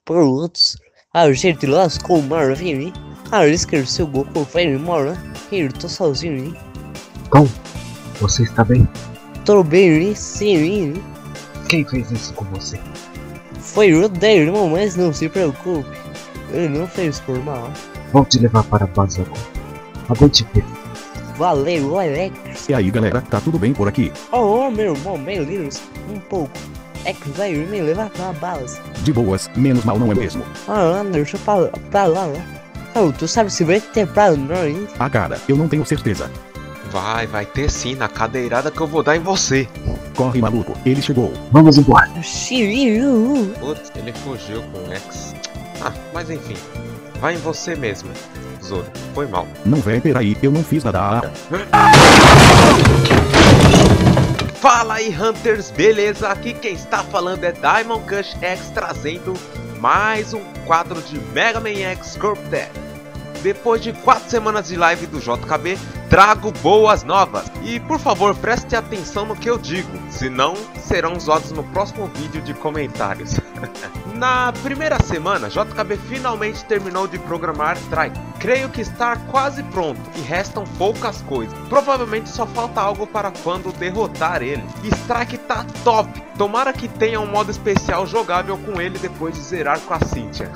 Prontos, a gente lascou o Marvin. Ele esqueceu o Goku, foi embora. Eu tô sozinho. Tom, você está bem? Tô bem, sim. Quem fez isso com você? Foi o dele, irmão, mas não se preocupe. Ele não fez por mal. Vou te levar para a base agora. Acabei de ver. Valeu, Alex. E aí galera, tá tudo bem por aqui? Oh, meu irmão, beleza, um pouco. É que vai me levar pra base. De boas, menos mal não é mesmo? Deixa pra lá, né? Tu sabe se vai ter pra nós? Ah cara, eu não tenho certeza. Vai ter sim, na cadeirada que eu vou dar em você. Corre maluco, ele chegou. Vamos embora. Putz, ele fugiu com o X. Mas enfim, vai em você mesmo, Zoro, foi mal. Não vem, peraí, eu não fiz nada. Fala aí Hunters, beleza? Aqui quem está falando é Diamond Cush X trazendo mais um quadro de Mega Man X Corrupted. Depois de 4 semanas de live do JKB, trago boas novas. E por favor preste atenção no que eu digo, senão serão zoados no próximo vídeo de comentários. Na primeira semana, JKB finalmente terminou de programar Strike. Creio que está quase pronto e restam poucas coisas. Provavelmente só falta algo para quando derrotar ele. Strike tá top! Tomara que tenha um modo especial jogável com ele depois de zerar com a Cynthia.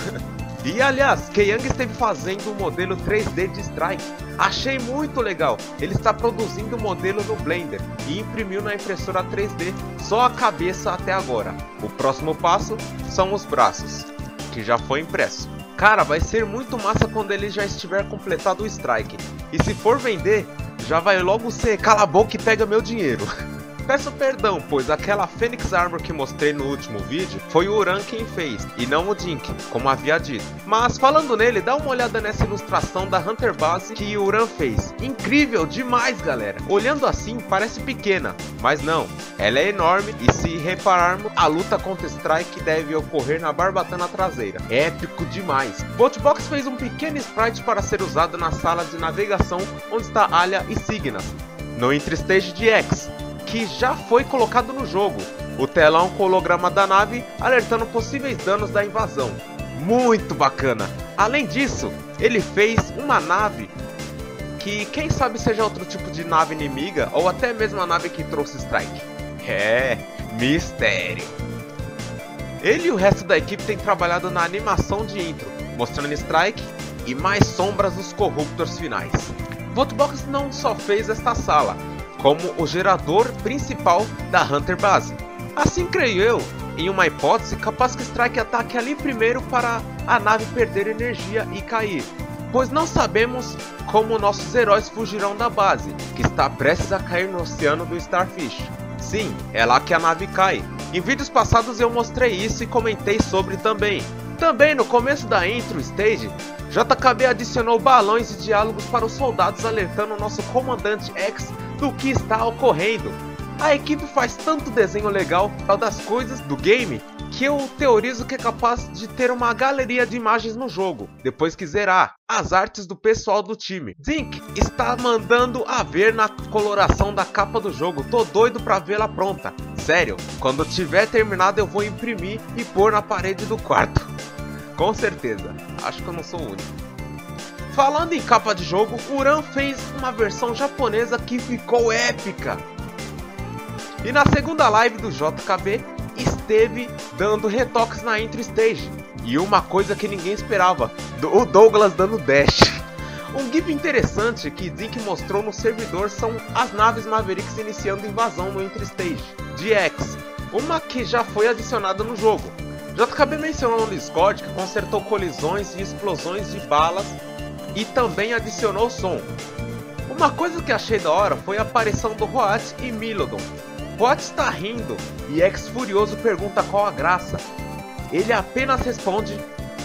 E aliás, Keyang esteve fazendo um modelo 3D de Strike. Achei muito legal. Ele está produzindo o modelo no Blender e imprimiu na impressora 3D só a cabeça até agora. O próximo passo são os braços, que já foi impresso. Cara, vai ser muito massa quando ele já estiver completado o Strike. E se for vender, já vai logo ser cala a boca e pega meu dinheiro. Peço perdão, pois aquela Phoenix Armor que mostrei no último vídeo foi o Uran quem fez, e não o Dink, como havia dito. Mas falando nele, dá uma olhada nessa ilustração da Hunter Base que o Uran fez. Incrível demais, galera! Olhando assim, parece pequena, mas não, ela é enorme e se repararmos, a luta contra Strike deve ocorrer na barbatana traseira. Épico demais! Boatbox fez um pequeno sprite para ser usado na sala de navegação onde está Alia e Signas, no Interstage de X, que já foi colocado no jogo. O telão com o holograma da nave alertando possíveis danos da invasão. Muito bacana! Além disso, ele fez uma nave que quem sabe seja outro tipo de nave inimiga ou até mesmo a nave que trouxe Strike. Mistério! Ele e o resto da equipe têm trabalhado na animação de intro, mostrando Strike e mais sombras dos Corruptors finais. Votobox não só fez esta sala, como o gerador principal da Hunter Base. Assim creio eu, em uma hipótese, capaz que Strike ataque ali primeiro para a nave perder energia e cair, pois não sabemos como nossos heróis fugirão da base, que está prestes a cair no oceano do Starfish. Sim, é lá que a nave cai. Em vídeos passados eu mostrei isso e comentei sobre também. Também no começo da intro stage, JKB adicionou balões e diálogos para os soldados alertando o nosso comandante X do que está ocorrendo. A equipe faz tanto desenho legal das coisas do game que eu teorizo que é capaz de ter uma galeria de imagens no jogo, depois que zerar as artes do pessoal do time. Dink está mandando a ver na coloração da capa do jogo, tô doido pra vê-la pronta. Sério, quando tiver terminado eu vou imprimir e pôr na parede do quarto. Com certeza, acho que eu não sou o único. Falando em capa de jogo, o Uran fez uma versão japonesa que ficou épica. E na segunda live do JKB, esteve dando retoques na intro stage. E uma coisa que ninguém esperava, o Douglas dando dash. Um gif interessante que Dink mostrou no servidor são as naves Mavericks iniciando invasão no intro stage de X, uma que já foi adicionada no jogo. JKB mencionou no Discord que consertou colisões e explosões de balas e também adicionou som. Uma coisa que achei da hora foi a aparição do Roat e Milodon. Roat está rindo e X furioso pergunta qual a graça. Ele apenas responde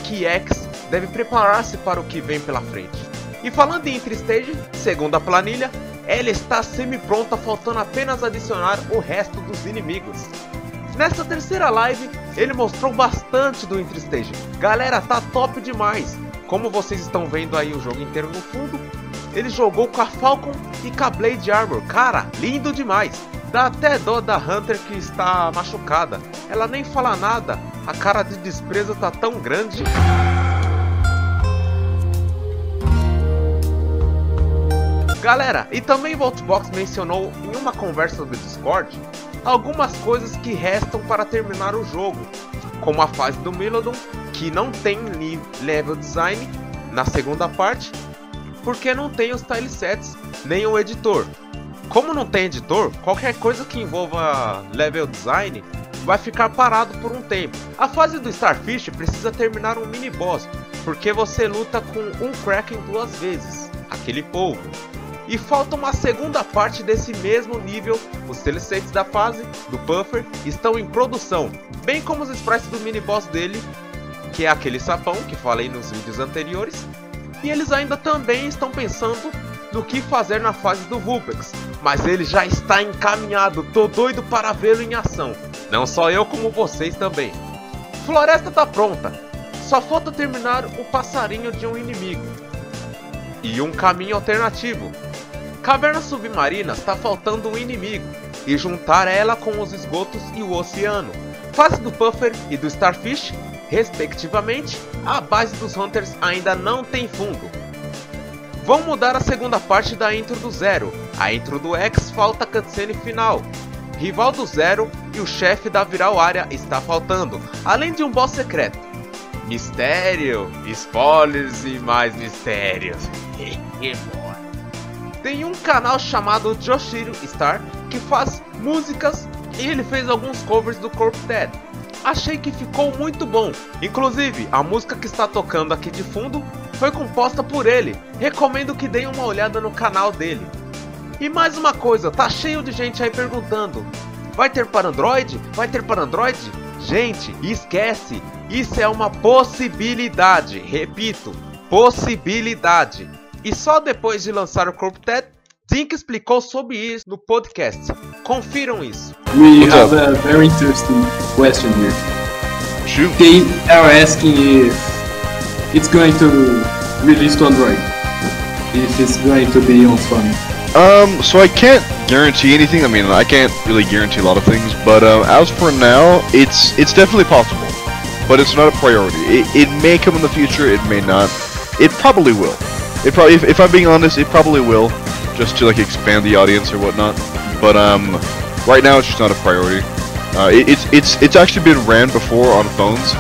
que X deve preparar-se para o que vem pela frente. E falando em Interstage, segundo a planilha, ela está semi-pronta, faltando apenas adicionar o resto dos inimigos. Nesta terceira live, ele mostrou bastante do Interstage. Galera, tá top demais. Como vocês estão vendo aí o jogo inteiro no fundo, ele jogou com a Falcon e com a Blade Armor. Cara, lindo demais. Dá até dó da Hunter que está machucada. Ela nem fala nada, a cara de desprezo tá tão grande. Galera, e também o Vaultbox mencionou em uma conversa do Discord algumas coisas que restam para terminar o jogo, como a fase do Milodon, que não tem level design na segunda parte, porque não tem os tilesets nem o editor. Como não tem editor, qualquer coisa que envolva level design vai ficar parado por um tempo. A fase do Starfish precisa terminar um mini boss, porque você luta com um Kraken 2 vezes, aquele polvo. E falta uma segunda parte desse mesmo nível. Os tilesets da fase do Puffer estão em produção, bem como os sprites do mini boss dele, que é aquele sapão que falei nos vídeos anteriores. E eles ainda também estão pensando no que fazer na fase do Vulpix, mas ele já está encaminhado, tô doido para vê-lo em ação. Não só eu, como vocês também. Floresta tá pronta, só falta terminar o passarinho de um inimigo e um caminho alternativo. Cavernas submarinas tá faltando um inimigo e juntar ela com os esgotos e o oceano. Fase do Puffer e do Starfish, respectivamente, a base dos Hunters ainda não tem fundo. Vão mudar a segunda parte da intro do Zero. A intro do X falta cutscene final. Rival do Zero e o chefe da Viral Área está faltando, além de um boss secreto. Mistério, spoilers e mais mistérios. Tem um canal chamado Joshiro Star que faz músicas e ele fez alguns covers do Corrupted. Achei que ficou muito bom. Inclusive, a música que está tocando aqui de fundo foi composta por ele. Recomendo que deem uma olhada no canal dele. E mais uma coisa, tá cheio de gente aí perguntando: vai ter para Android? Vai ter para Android? Gente, esquece. Isso é uma possibilidade. Repito, possibilidade. E só depois de lançar o Corrupted, Zink explicou sobre isso no podcast. Confiram isso. We have a very interesting question here. Shoot. They are asking if it's going to release to Android. If it's going to be on Sony. So I can't guarantee anything. I mean, I can't really guarantee a lot of things, but as for now, it's definitely possible. But it's not a priority. It may come in the future, it may not. It probably will. It probably, if I'm being honest, it probably will, just to like expand the audience or whatnot. But right now it's just not a priority. It's actually been ran before on phones,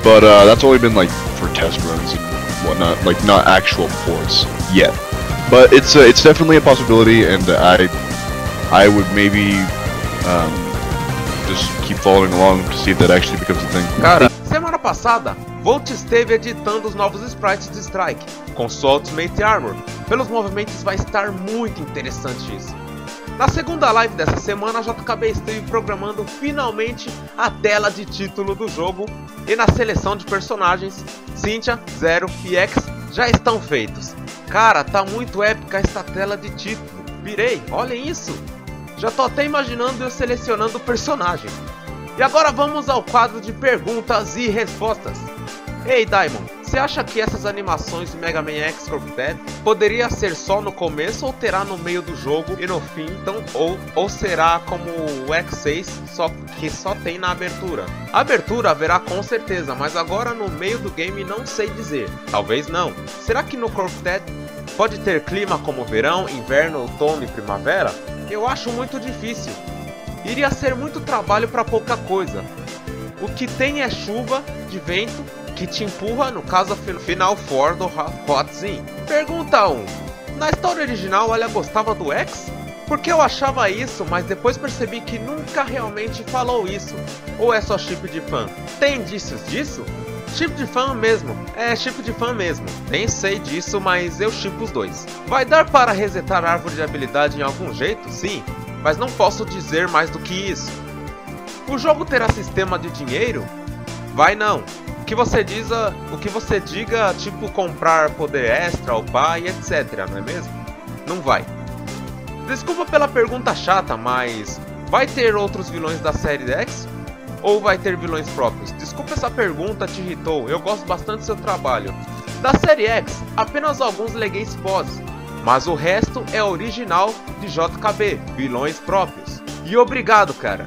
but that's only been like for test runs and whatnot, like not actual ports yet. But it's definitely a possibility, and I would maybe just keep following along to see if that actually becomes a thing. Cara, semana passada, Volt esteve editando os novos sprites de Strike, com sua Ultimate Armor. Pelos movimentos vai estar muito interessante isso. Na segunda live dessa semana, a JKB esteve programando finalmente a tela de título do jogo, e na seleção de personagens, Cynthia, Zero e X já estão feitos. Cara, tá muito épica esta tela de título. Pirei, olhem isso! Já tô até imaginando eu selecionando o personagem. E agora vamos ao quadro de perguntas e respostas. Ei Diamond, você acha que essas animações do Mega Man X Corrupted poderia ser só no começo ou terá no meio do jogo e no fim, então, ou será como o X6 que só tem na abertura? A abertura haverá com certeza, mas agora no meio do game não sei dizer. Talvez não. Será que no Corrupted pode ter clima como verão, inverno, outono e primavera? Eu acho muito difícil. Iria ser muito trabalho para pouca coisa. O que tem é chuva, de vento, que te empurra, no caso a Final Four do Hotzin. Pergunta 1. Na história original ela gostava do X? Porque eu achava isso, mas depois percebi que nunca realmente falou isso. Ou é só chip de fã? Tem indícios disso? Chip de fã mesmo, chip de fã mesmo. Nem sei disso, mas eu chipo os dois. Vai dar para resetar a árvore de habilidade em algum jeito? Sim, mas não posso dizer mais do que isso. O jogo terá sistema de dinheiro? Vai não. O que você diga, tipo comprar poder extra, upar e etc, não é mesmo? Não vai. Desculpa pela pergunta chata, mas vai ter outros vilões da série X? ou vai ter vilões próprios? Desculpa essa pergunta, te irritou, eu gosto bastante do seu trabalho. Da série X, apenas alguns Legacy bosses, mas o resto é original de JKB, vilões próprios. E obrigado, cara!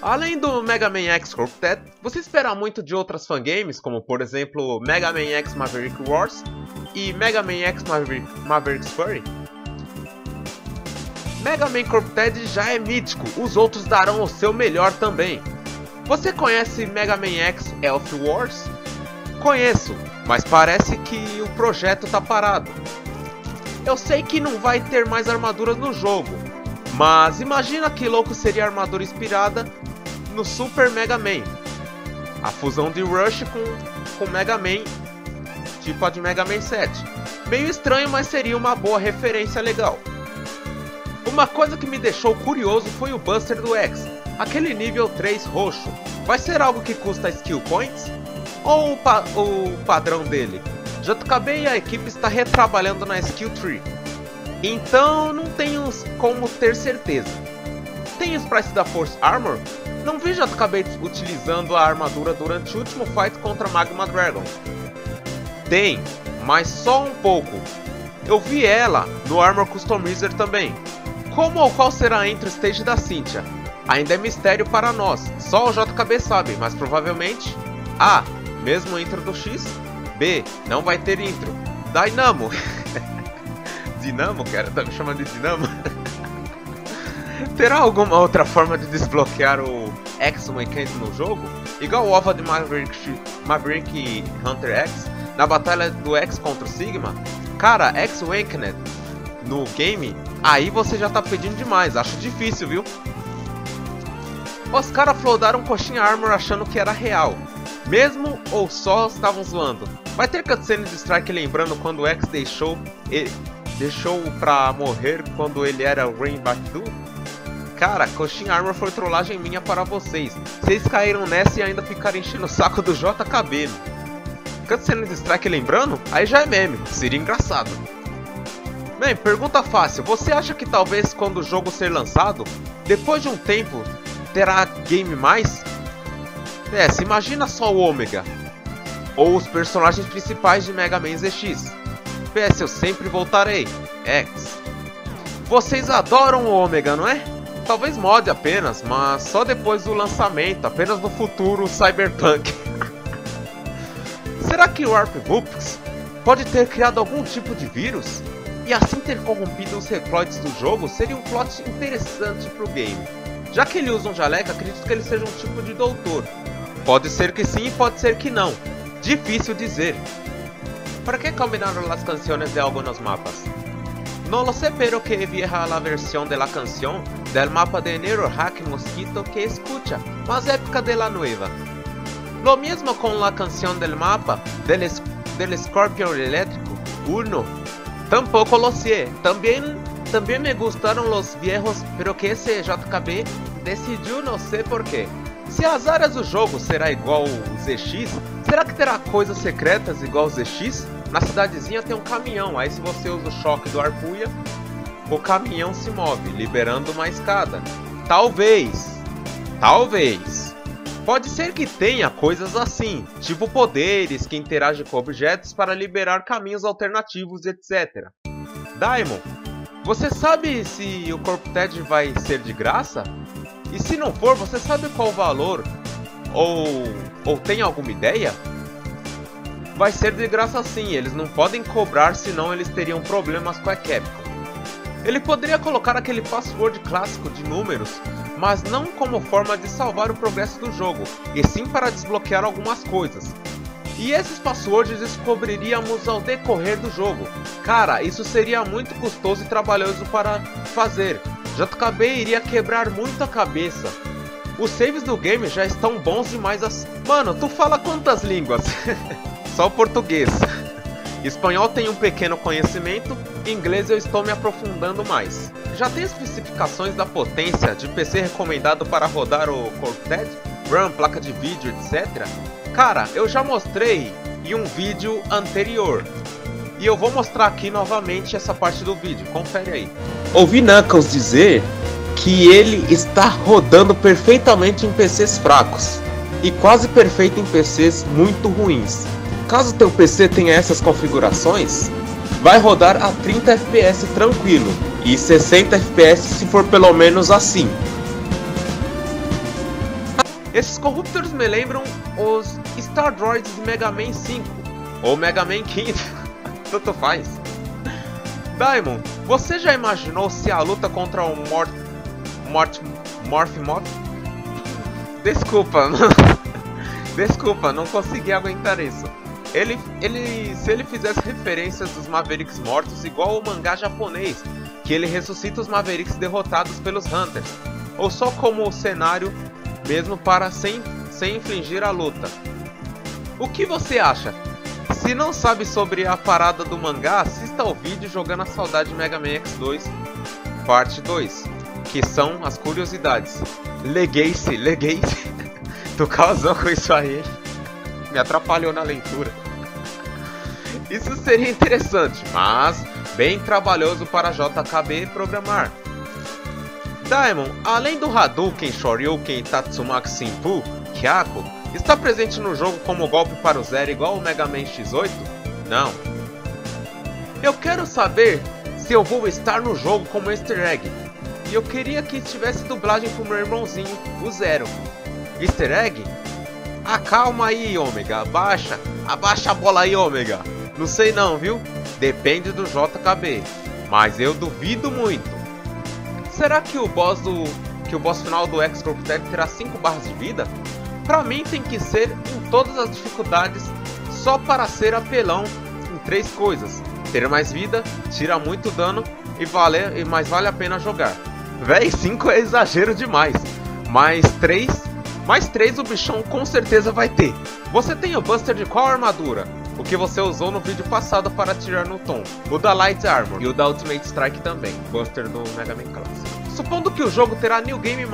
Além do Mega Man X Corrupted, você espera muito de outras fangames, como por exemplo Mega Man X Maverick Wars e Mega Man X Maverick's Fury? Mega Man Corrupted já é mítico, os outros darão o seu melhor também. Você conhece Mega Man X Elf Wars? Conheço, mas parece que o projeto tá parado. Eu sei que não vai ter mais armaduras no jogo, mas imagina que louco seria a armadura inspirada no Super Mega Man. A fusão de Rush com Mega Man, tipo a de Mega Man 7. Meio estranho, mas seria uma boa referência legal. Uma coisa que me deixou curioso foi o Buster do X, aquele nível 3 roxo. Vai ser algo que custa skill points? Ou o padrão dele? JKB e a equipe está retrabalhando na skill tree, então não tenho como ter certeza. Tem sprites da Force Armor? Não vi JKB utilizando a armadura durante o último fight contra Magma Dragon. Tem, mas só um pouco. Eu vi ela no Armor Customizer também. Como ou qual será a intro stage da Cynthia? Ainda é mistério para nós, só o JKB sabe, mas provavelmente A. Mesmo intro do X. B. Não vai ter intro. Dynamo. Dinamo, cara? Tá me chamando de Dinamo? Terá alguma outra forma de desbloquear o X-Weekend no jogo? Igual o OVA de Maverick Hunter X na batalha do X contra o Sigma? Cara, X-Weekend no game, aí você já tá pedindo demais, acho difícil, viu? Os caras flodaram Coxinha Armor achando que era real, mesmo ou só estavam zoando. Vai ter cutscene de Strike lembrando quando o X deixou pra morrer quando ele era o Rain Batu? Cara, Coxinha Armor foi trollagem minha para vocês. Vocês caíram nessa e ainda ficaram enchendo o saco do JKB. Cutscene de Strike lembrando? Aí já é meme, seria engraçado. Bem, pergunta fácil, você acha que talvez quando o jogo ser lançado, depois de um tempo, terá game mais? Se imagina só o Omega, ou os personagens principais de Mega Man ZX. PS, eu sempre voltarei, X. Vocês adoram o Omega, não é? Talvez mod apenas, mas só depois do lançamento, apenas no futuro Cyberpunk. Será que o Warp Books pode ter criado algum tipo de vírus? E assim ter corrompido os reploids do jogo seria um plot interessante pro game. Já que ele usa um jaleco, acredito que ele seja um tipo de doutor. Pode ser que sim, pode ser que não. Difícil dizer. ¿Para qué combinaron las canciones de algunos mapas? No lo sé, pero que vieja la versión de la canción del mapa de Nero Hack Mosquito que escucha, más épica de la nueva. Lo mismo con la canción del mapa del Scorpion Eléctrico 1. Tampoco lo sé. También me gustaron los viejos, pero que esse JKB decidiu não sei porquê. Se as áreas do jogo será igual o ZX, será que terá coisas secretas igual o ZX? Na cidadezinha tem um caminhão, aí se você usa o choque do Arpuia, o caminhão se move, liberando uma escada. Talvez. Pode ser que tenha coisas assim, tipo poderes que interagem com objetos para liberar caminhos alternativos, etc. Daimon, você sabe se o Corrupted vai ser de graça? E se não for, você sabe qual o valor? Ou tem alguma ideia? Vai ser de graça sim, eles não podem cobrar, senão eles teriam problemas com a Capcom. Ele poderia colocar aquele password clássico de números, mas não como forma de salvar o progresso do jogo, e sim para desbloquear algumas coisas. E esses passwords descobriríamos ao decorrer do jogo. Cara, isso seria muito custoso e trabalhoso para fazer. JKB iria quebrar muito a cabeça. Os saves do game já estão bons demais assim. Mano, tu fala quantas línguas? Só português. Espanhol tem um pequeno conhecimento, inglês eu estou me aprofundando mais. Já tem especificações da potência de PC recomendado para rodar o Corrupted? RAM, placa de vídeo, etc? Cara, eu já mostrei em um vídeo anterior. E eu vou mostrar aqui novamente essa parte do vídeo, confere aí. Ouvi Knuckles dizer que ele está rodando perfeitamente em PCs fracos e quase perfeito em PCs muito ruins. Caso teu PC tenha essas configurações, vai rodar a 30 FPS tranquilo e 60 FPS se for pelo menos assim. Esses Corruptors me lembram os Star Droids de Mega Man 5 ou Mega Man 15, tanto faz. Daimon, você já imaginou se a luta contra um Morphmoth? Desculpa, desculpa, não consegui aguentar isso. Se ele fizesse referências dos Mavericks mortos igual o mangá japonês, que ele ressuscita os Mavericks derrotados pelos Hunters, ou só como cenário mesmo para sem infligir a luta. O que você acha? Se não sabe sobre a parada do mangá, assista ao vídeo Jogando a Saudade de Mega Man X2 Parte 2, que são as curiosidades. Legacy. Tu causou com isso aí, me atrapalhou na leitura. Isso seria interessante, mas bem trabalhoso para JKB programar. Daimon, além do Hadouken, Shoryuken e Tatsumaki Senpu, Hyako, está presente no jogo como golpe para o Zero igual o Mega Man X8? Não. Eu quero saber se eu vou estar no jogo como easter egg. E eu queria que tivesse dublagem pro meu irmãozinho, o Zero. Easter egg? Calma aí, Ômega. Abaixa a bola aí, Ômega. Não sei não, viu? Depende do JKB. Mas eu duvido muito. Será que o boss final do X-Corrupted terá 5 barras de vida? Pra mim tem que ser em todas as dificuldades, só para ser apelão em 3 coisas: ter mais vida, tira muito dano mas vale a pena jogar. Véi, 5 é exagero demais. Mais 3 o bichão com certeza vai ter. Você tem o Buster de qual armadura? O que você usou no vídeo passado para atirar no Tom. O da Light Armor e o da Ultimate Strike também. Buster do Mega Man Classic. Supondo que o jogo terá New Game+,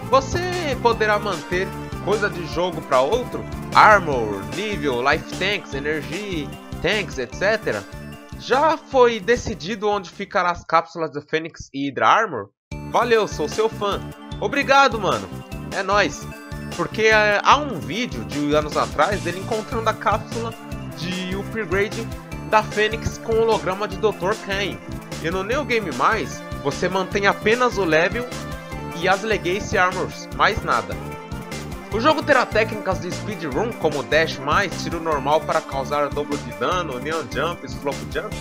você poderá manter coisa de jogo para outro? Armor, nível, Life Tanks, Energy, Tanks, etc. Já foi decidido onde ficarão as cápsulas do Phoenix e Hydra Armor? Valeu, sou seu fã. Obrigado, mano. É nóis. Porque há um vídeo de anos atrás dele encontrando a cápsula de upgrade da Fênix com o holograma de Dr. Kain. E no New Game+, você mantém apenas o level e as Legacy Armors, mais nada. O jogo terá técnicas de speedrun como dash mais, tiro normal para causar dobro de dano, neon jump, slope jump?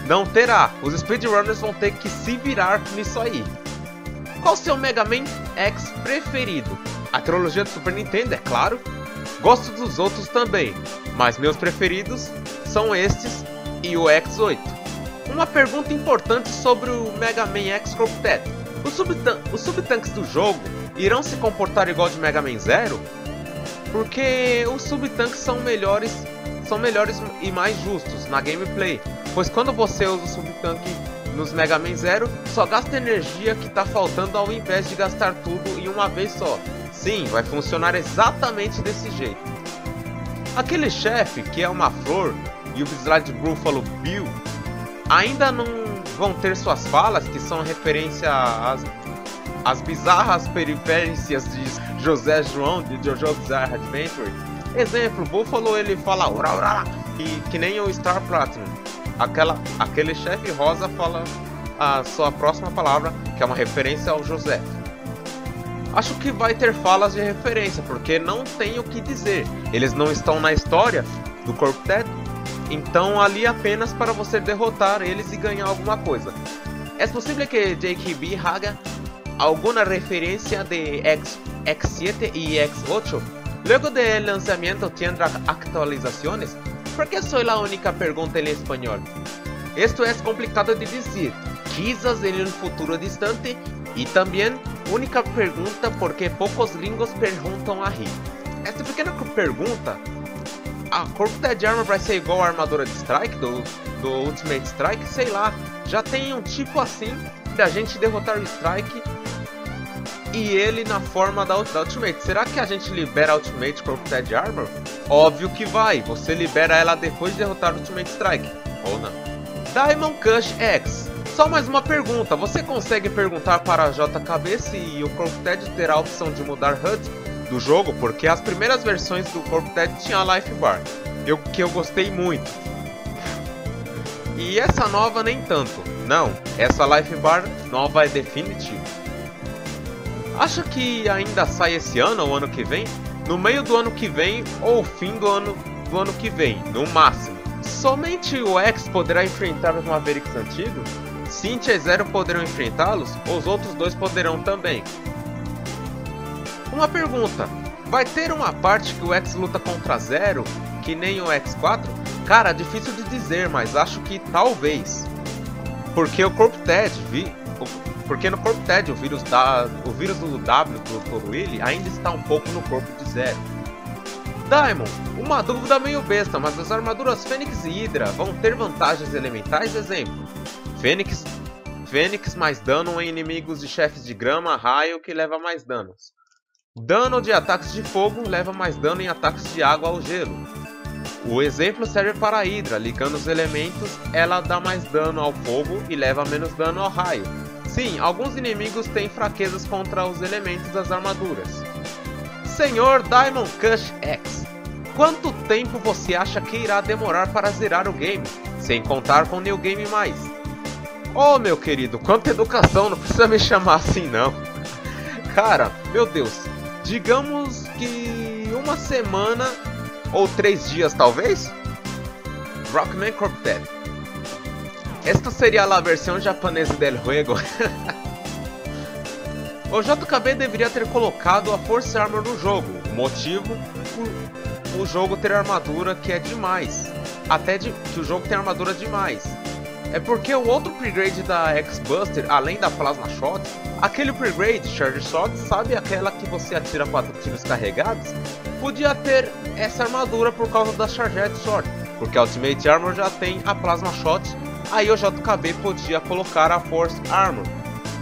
Não terá, os speedrunners vão ter que se virar nisso aí. Qual seu Mega Man X preferido? A trilogia do Super Nintendo, é claro. Gosto dos outros também, mas meus preferidos são estes e o X8. Uma pergunta importante sobre o Mega Man X-Corrupted. Os subtanques do jogo irão se comportar igual de Mega Man Zero? Porque os subtanques são melhores e mais justos na gameplay, pois quando você usa o subtanque nos Mega Man Zero, só gasta energia que tá faltando ao invés de gastar tudo em uma vez só. Sim, vai funcionar exatamente desse jeito. Aquele chefe que é uma flor e o Slide Buffalo Bill ainda não vão ter suas falas, que são referência às bizarras peripécias de José João de JoJo's Bizarre Adventure. Exemplo, Buffalo ele fala ora ora, que nem o Star Platinum. Aquele chefe rosa fala a sua próxima palavra, que é uma referência ao José. Acho que vai ter falas de referência, porque não tem o que dizer. Eles não estão na história do Corrupted, então ali apenas para você derrotar eles e ganhar alguma coisa. É possível que JKB haga alguma referência de X7 e X8? Luego del lanzamiento tendrá actualizaciones? ¿Por qué soy la única pregunta en español? Esto es complicado de decir, quizás en un futuro distante, y también única pergunta porque poucos gringos perguntam aí. Essa pequena pergunta, a Corrupted Armor vai ser igual a armadura de Strike, do Ultimate Strike? Sei lá, já tem um tipo assim da gente derrotar o Strike e ele na forma da Ultimate. Será que a gente libera a Ultimate Corrupted Armor? Óbvio que vai, você libera ela depois de derrotar o Ultimate Strike, ou não. Diamond Cush X. Só mais uma pergunta, você consegue perguntar para a JKB se o Corrupted terá a opção de mudar HUD do jogo? Porque as primeiras versões do Corrupted tinha a Life Bar, que eu gostei muito. E essa nova nem tanto. Não, essa Life Bar nova é definitiva. Acha que ainda sai esse ano ou ano que vem? No meio do ano que vem ou fim do ano que vem, no máximo. Somente o X poderá enfrentar os Mavericks antigos? Cynthia e Zero poderão enfrentá-los? Os outros dois poderão também. Uma pergunta, vai ter uma parte que o X luta contra Zero, que nem o X4? Cara, difícil de dizer, mas acho que talvez. Porque no Corrupted o vírus do W do Dr. Willy ainda está um pouco no corpo de Zero. Diamond, uma dúvida meio besta, mas as armaduras Fênix e Hydra vão ter vantagens elementais? Exemplo, Fênix mais dano em inimigos de chefes de grama, raio, que leva mais danos. Dano de ataques de fogo leva mais dano em ataques de água ou gelo. O exemplo serve para a Hydra, ligando os elementos, ela dá mais dano ao fogo e leva menos dano ao raio. Sim, alguns inimigos têm fraquezas contra os elementos das armaduras. Senhor Diamond Cush X, quanto tempo você acha que irá demorar para zerar o game, sem contar com New Game Mais? Oh meu querido, quanta educação, não precisa me chamar assim não. Cara, meu Deus, digamos que uma semana ou 3 dias talvez? Rockman Corrupted. Esta seria a versão japonesa del juego. O JKB deveria ter colocado a Force Armor no jogo. O motivo por o jogo ter armadura que é demais. Que o jogo tem armadura demais. É porque o outro upgrade da X-Buster, além da Plasma Shot, aquele upgrade Charge Shot, sabe aquela que você atira 4 tiros carregados? Podia ter essa armadura por causa da Charged Sword, porque a Ultimate Armor já tem a Plasma Shot, aí o JKB podia colocar a Force Armor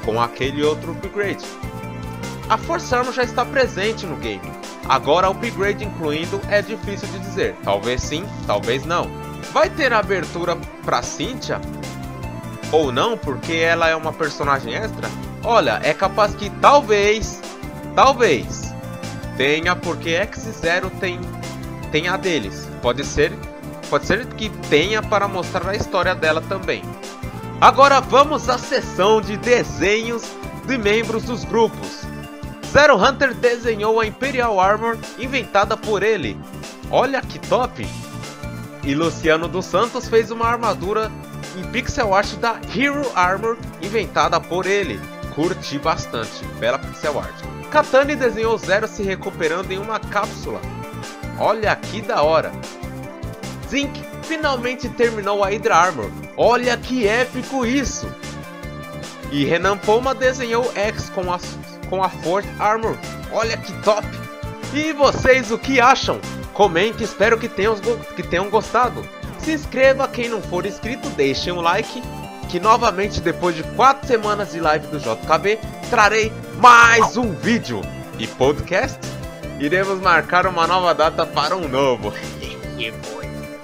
com aquele outro upgrade. A Force Armor já está presente no game, agora o upgrade incluindo é difícil de dizer, talvez sim, talvez não. Vai ter abertura para Cynthia? Ou não, porque ela é uma personagem extra? Olha, é capaz que talvez tenha, porque X e Zero tem a deles. Pode ser que tenha para mostrar a história dela também. Agora vamos à seção de desenhos de membros dos grupos. Zero Hunter desenhou a Imperial Armor inventada por ele. Olha que top! E Luciano dos Santos fez uma armadura em pixel art da Hero Armor inventada por ele. Curti bastante, bela pixel art. Katani desenhou Zero se recuperando em uma cápsula. Olha que da hora. Zinc finalmente terminou a Hydra Armor. Olha que épico isso. E Renan Poma desenhou X com a Force Armor. Olha que top. E vocês o que acham? Comente, espero que tenham gostado. Se inscreva, quem não for inscrito, deixem um like. Que novamente, depois de 4 semanas de live do JKB, trarei mais um vídeo e podcast. Iremos marcar uma nova data para um novo.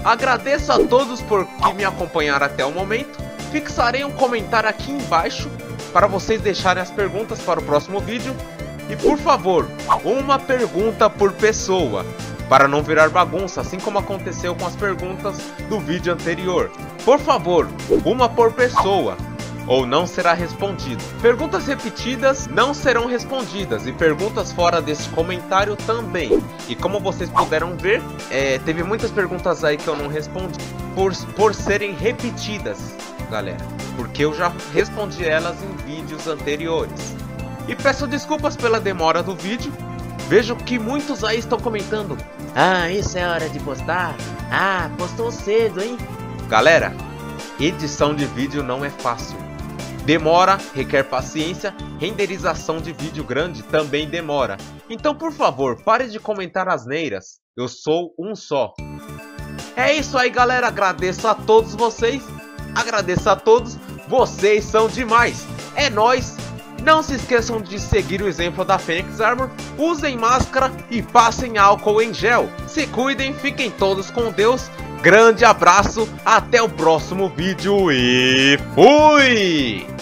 Agradeço a todos por que me acompanharam até o momento. Fixarei um comentário aqui embaixo para vocês deixarem as perguntas para o próximo vídeo. E por favor, uma pergunta por pessoa, para não virar bagunça, assim como aconteceu com as perguntas do vídeo anterior. Por favor, uma por pessoa, ou não será respondido. Perguntas repetidas não serão respondidas, e perguntas fora desse comentário também. E como vocês puderam ver, teve muitas perguntas aí que eu não respondi, por serem repetidas, galera. Porque eu já respondi elas em vídeos anteriores. E peço desculpas pela demora do vídeo. Vejo que muitos aí estão comentando: ah, isso é hora de postar? Ah, postou cedo, hein? Galera, edição de vídeo não é fácil. Demora, requer paciência, renderização de vídeo grande também demora. Então, por favor, pare de comentar asneiras. Eu sou um só. É isso aí, galera. Agradeço a todos vocês. Agradeço a todos. Vocês são demais. É nóis. Não se esqueçam de seguir o exemplo da Fênix Armor, usem máscara e passem álcool em gel. Se cuidem, fiquem todos com Deus Grande abraço, até o próximo vídeo e fui!